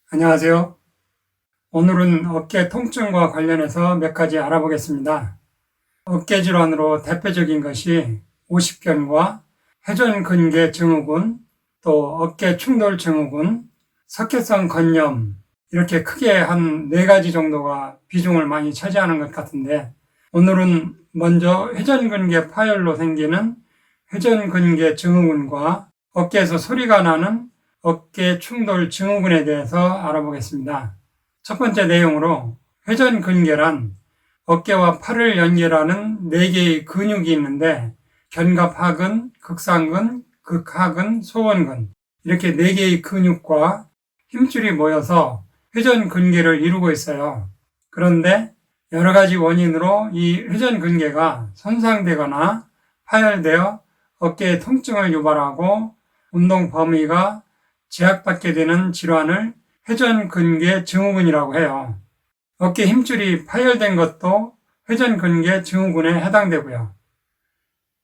안녕하세요. 오늘은 어깨 통증과 관련해서 몇 가지 알아보겠습니다. 어깨 질환으로 대표적인 것이 오십견과 회전근개 증후군, 또 어깨 충돌 증후군, 석회성 건염, 이렇게 크게 한 4가지 정도가 비중을 많이 차지하는 것 같은데, 오늘은 먼저 회전근개 파열로 생기는 회전근개 증후군과 어깨에서 소리가 나는 어깨 충돌 증후군에 대해서 알아보겠습니다. 첫 번째 내용으로 회전근개란 어깨와 팔을 연결하는 4개의 근육이 있는데 견갑하근, 극상근, 극하근, 소원근 이렇게 4개의 근육과 힘줄이 모여서 회전근개를 이루고 있어요. 그런데 여러 가지 원인으로 이 회전근개가 손상되거나 파열되어 어깨에 통증을 유발하고 운동 범위가 제약받게 되는 질환을 회전근개 증후군이라고 해요. 어깨 힘줄이 파열된 것도 회전근개 증후군에 해당되고요.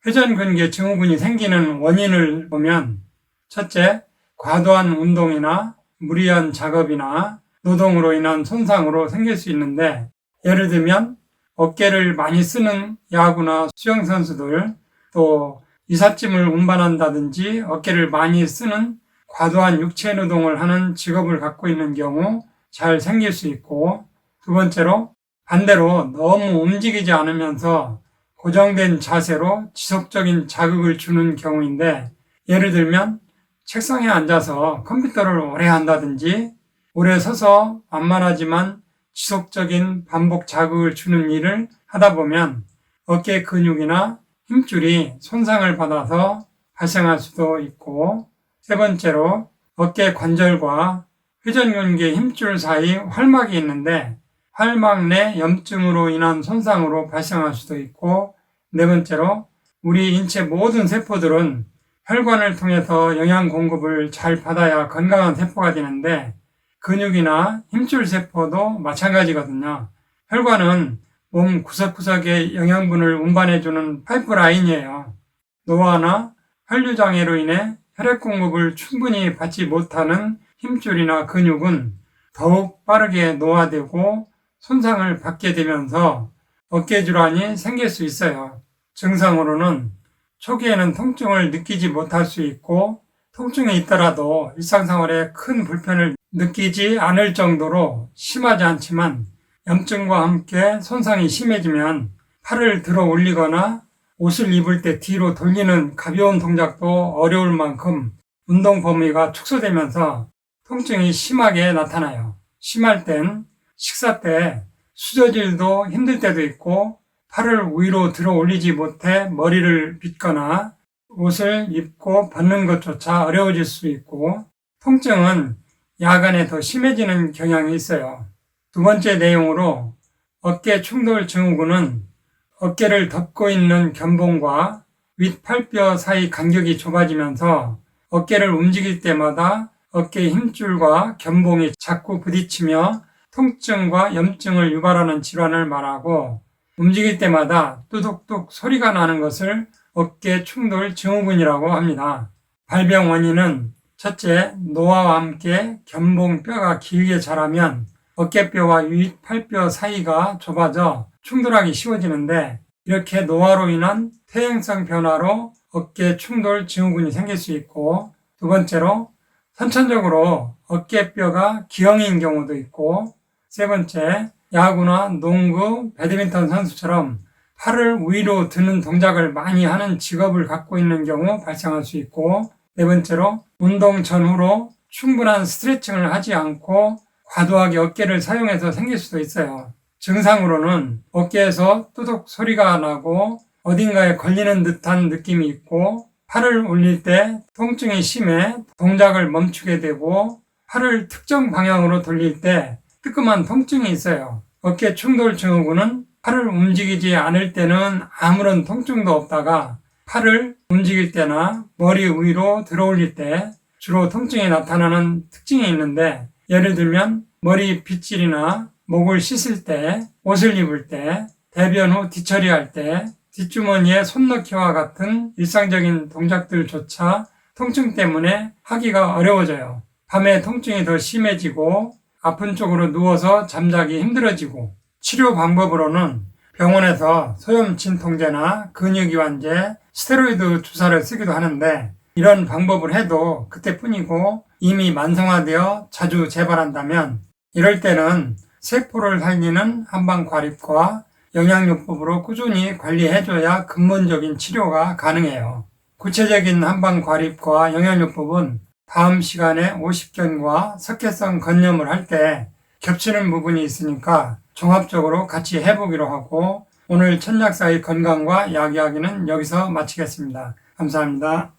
회전근개 증후군이 생기는 원인을 보면 첫째, 과도한 운동이나 무리한 작업이나 노동으로 인한 손상으로 생길 수 있는데 예를 들면 어깨를 많이 쓰는 야구나 수영선수들, 또 이삿짐을 운반한다든지 어깨를 많이 쓰는 과도한 육체 노동을 하는 직업을 갖고 있는 경우 잘 생길 수 있고, 두 번째로 반대로 너무 움직이지 않으면서 고정된 자세로 지속적인 자극을 주는 경우인데, 예를 들면 책상에 앉아서 컴퓨터를 오래 한다든지 오래 서서 완만하지만 지속적인 반복 자극을 주는 일을 하다 보면 어깨 근육이나 힘줄이 손상을 받아서 발생할 수도 있고, 세 번째로 어깨 관절과 회전근개 힘줄 사이 활막이 있는데 활막 내 염증으로 인한 손상으로 발생할 수도 있고, 네 번째로 우리 인체 모든 세포들은 혈관을 통해서 영양 공급을 잘 받아야 건강한 세포가 되는데 근육이나 힘줄 세포도 마찬가지거든요. 혈관은 몸 구석구석에 영양분을 운반해주는 파이프라인이에요. 노화나 혈류장애로 인해 혈액 공급을 충분히 받지 못하는 힘줄이나 근육은 더욱 빠르게 노화되고 손상을 받게 되면서 어깨 질환이 생길 수 있어요. 증상으로는 초기에는 통증을 느끼지 못할 수 있고, 통증이 있더라도 일상생활에 큰 불편을 느끼지 않을 정도로 심하지 않지만 염증과 함께 손상이 심해지면 팔을 들어 올리거나 옷을 입을 때 뒤로 돌리는 가벼운 동작도 어려울 만큼 운동 범위가 축소되면서 통증이 심하게 나타나요. 심할 땐 식사 때 수저질도 힘들 때도 있고, 팔을 위로 들어 올리지 못해 머리를 빗거나 옷을 입고 벗는 것조차 어려워질 수 있고, 통증은 야간에 더 심해지는 경향이 있어요. 두 번째 내용으로 어깨 충돌 증후군은 어깨를 덮고 있는 견봉과 윗팔뼈 사이 간격이 좁아지면서 어깨를 움직일 때마다 어깨 힘줄과 견봉이 자꾸 부딪히며 통증과 염증을 유발하는 질환을 말하고, 움직일 때마다 뚜둑뚝 소리가 나는 것을 어깨 충돌 증후군이라고 합니다. 발병 원인은 첫째, 노화와 함께 견봉뼈가 길게 자라면 어깨뼈와 윗팔뼈 사이가 좁아져 충돌하기 쉬워지는데, 이렇게 노화로 인한 퇴행성 변화로 어깨 충돌 증후군이 생길 수 있고, 두 번째로 선천적으로 어깨뼈가 기형인 경우도 있고, 세 번째, 야구나 농구, 배드민턴 선수처럼 팔을 위로 드는 동작을 많이 하는 직업을 갖고 있는 경우 발생할 수 있고, 네 번째로 운동 전후로 충분한 스트레칭을 하지 않고 과도하게 어깨를 사용해서 생길 수도 있어요. 증상으로는 어깨에서 뚜둑 소리가 나고 어딘가에 걸리는 듯한 느낌이 있고, 팔을 올릴 때 통증이 심해 동작을 멈추게 되고, 팔을 특정 방향으로 돌릴 때 뜨끔한 통증이 있어요. 어깨 충돌 증후군은 팔을 움직이지 않을 때는 아무런 통증도 없다가 팔을 움직일 때나 머리 위로 들어 올릴 때 주로 통증이 나타나는 특징이 있는데, 예를 들면 머리 빗질이나 목을 씻을 때, 옷을 입을 때, 대변 후 뒤처리할 때, 뒷주머니에 손 넣기와 같은 일상적인 동작들조차 통증 때문에 하기가 어려워져요. 밤에 통증이 더 심해지고 아픈 쪽으로 누워서 잠자기 힘들어지고, 치료 방법으로는 병원에서 소염 진통제나 근육이완제, 스테로이드 주사를 쓰기도 하는데, 이런 방법을 해도 그때뿐이고 이미 만성화되어 자주 재발한다면 이럴 때는 세포를 살리는 한방과립과 영양요법으로 꾸준히 관리해줘야 근본적인 치료가 가능해요. 구체적인 한방과립과 영양요법은 다음 시간에 오십견과 석회성 건염을 할 때 겹치는 부분이 있으니까 종합적으로 같이 해보기로 하고, 오늘 천약사의 건강과 약 이야기는 여기서 마치겠습니다. 감사합니다.